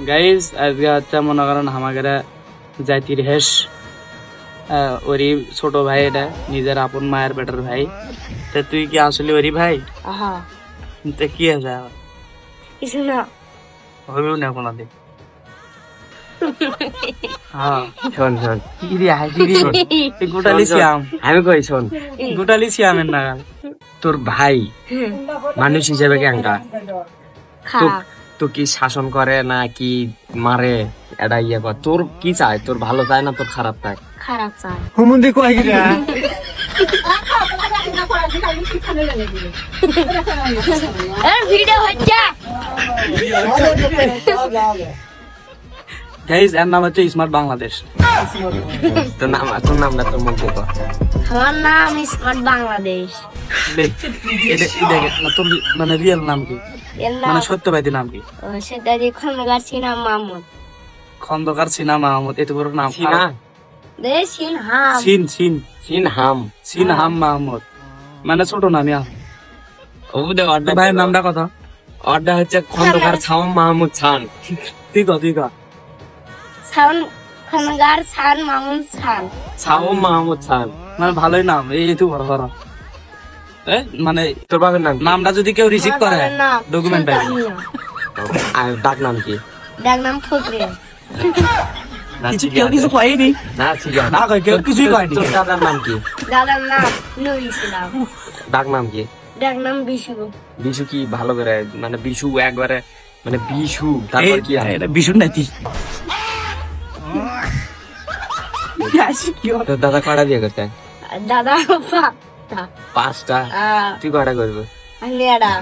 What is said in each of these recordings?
Guys আজকে হচ্ছে মনে করেন আমাদের জাতির হেস ওরি ছোট ভাই, এটা নিজের আপন মায়ের বেটার ভাই। তা তুই কি আসলে ওরি ভাই? তা কি আছে কিছু না, হইবেও না কোনদিন। আমি কই শোন, গোটালি সিয়ামের নাগাল তোর ভাই মানুষ হিসেবে কেনটা খারাপ তো কি শাসন করে না কি মারে, এটা ইয়ে কর। তোর কি চায়? তোর ভালো চায় না তোর খারাপ চায়? খারাপ চাই। হুমুন্দি কয় গিরা ভিডিও হচ্ছে। গাইজ এর নাম হচ্ছে স্মার্ট বাংলাদেশ। তোর নামটা তোর মুখ দেখো। আমার নাম স্মার্ট বাংলাদেশ। তোর মানে রিয়েল নাম কি, এর মানে নাম সত্যবাদী নাম কি? সেটা দিয়ে খন্দকার সিনহাম মাহমুদ। খন্দকার সিনা মাহমুদ, এত বড় নাম। সিনা সিনহাম সিনহাম মাহমুদ মানে ছোট নাম। ও দে অর্ডার ভাইয়ের নামটা কত? অর্ডার হচ্ছে খন্দকার ছাওম মাহমুদ খান। তুই ক খন্দকার ছান মাহমুদ খান। ছাওম মাহমুদ খান মানে ভালোই নাম। এই তুই বড় বড় মানে তোর বাবার নাম নামটা যদি কেউ রিসিভ করে ডকুমেন্ট পাই। আর ডাক নাম কি? ডাক নাম ফকরে। কেউ কিছু কয়নি না ঠিক আছে না, কয় কেউ কিছুই কয়নি। তোর দাদার নাম কি? দাদার নাম নুর ইসলাম। ডাক নাম কি? ডাক নাম বিশু। বিশু কি ভালো করে মানে বিশু একবারে মানে বিশু তারপর কি হয়? এটা বিশুর নাতি। তোর দাদা কয়টা বিয়ে করতে? দাদা পাঁচটা। তুই কয়টা করবি? আমি এটা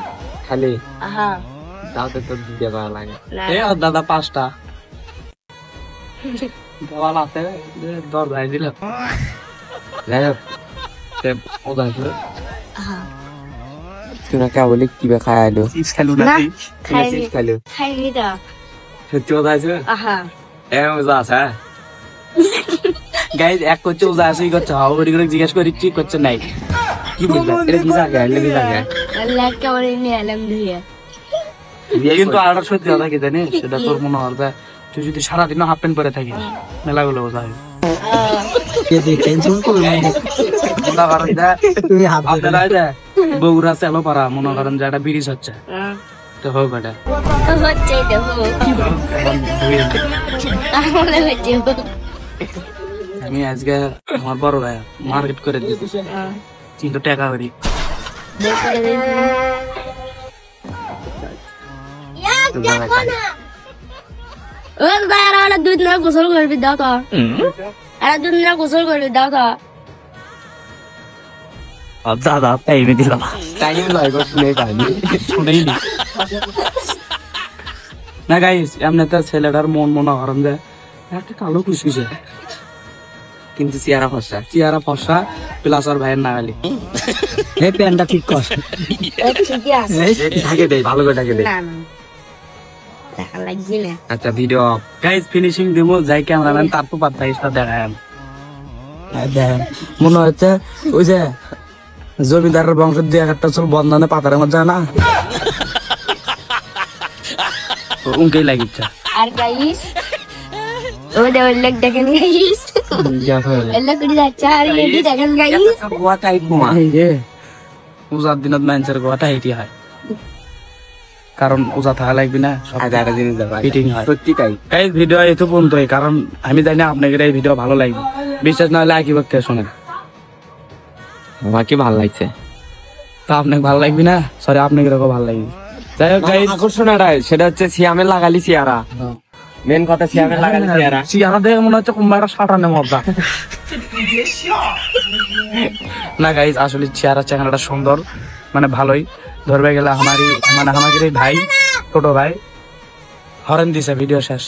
খালি আহা তাও তো তোর বিয়ে করা লাগে। এ ওর দাদা 5টা দেওয়াল আছে, দরজায় দিল। যাই হোক ওদা আহা তুই না কে বলি কি বে খাই আলো চিপস খেলু না নাতি। খাইনি খাইলো খাইনি তো সত্যি ওদা আছে আহা মজা আছে। গাইজ এক করছে ওজা আছে, ই করছে হাও করে জিজ্ঞেস করি ঠিক করছে নাই। কি বলবো এটা কি জায়গা? এটা কি জায়গা? আল্লাহ কেমন নিয়ে এলাম ধুয়ে। কিন্তু আর একটা সত্যি কথা কি জানিস, সেটা তোর মনে হয় যে তুই যদি সারাদিন হাফ প্যান্ট পরে থাকিস মেলাগুলো বোঝা হবে। বগুড়া চালো পারা মনে করেন যে একটা ব্রিজ হচ্ছে, তো হোক এটা হচ্ছে দেখো আমি আজকে আমার বড় ভাই মার্কেট করে দিচ্ছি 300 টাকা করি। দুধ না গোসল করবি দাও তো, দুধ না গোসল করবি দাও তো। দাদা টাইমে দিলাম, টাইম লাগবে শুনে পাইনি শুনেই নি না গাইস। এমনি তো ছেলেটার মনে করেন যে একটা কালো কুচকুচে কিন্তু চেহারা ফসা ফসা প্লাস আর ভাইয়ের নাগালি। এই প্যান্টটা ঠিক কর, ঠিকই আছে। ঢাকে দেয় ভালো করে ঢাকে দেয়। না না দেখা লাগছে না। আচ্ছা ভিডিও গাইস ফিনিশিং দিমু, যাই ক্যামেরাম্যান তার তো পাত্তা ইস্তা দেখায়। দেখেন মনে হচ্ছে ওই যে জমিদারের বংশের দিয়ে একটা চল বন্ধনে পাতার মধ্যে না উনকেই লাগিচ্ছে। আর গাইস ওই দে ওই লেগ দেখেন গাইস, এলা করে যাচ্ছে। আর এডি দেখেন গাইস, গোয়া টাইপ মোয়া এই যে উজার দিনত মানুষের গোয়াটা হেঁটি হয়, কারণ উজা থাকা লাগবে না, সব একটা জিনিস দেবা ফিটিং হয়। সত্যি তাই এই ভিডিও এত পর্যন্তই, কারণ আমি জানি আপনাদের এই ভিডিও ভালো লাগবে। বিশ্বাস না হলে একই বক্তে শোনেন, আমার কি ভালো লাগছে তা আপনাকে ভালো লাগবে না, সরি আপনাকে ভালো লাগবে। যাই হোক গাইস, আকর্ষণ সেটা হচ্ছে সিয়ামের লাগালি চেহারা। মেন কথা সিয়ামের লাগালি চেহারা। চেহারা দেখে মনে হচ্ছে কোনবা একটা সাঁটানে মজা না গাইস, আসলে চেহারাটা সুন্দর, মানে ভালোই ধরবে গেলে আমাদের এই ভাই ছোট ভাই হরেন দিছে। ভিডিও শেষ।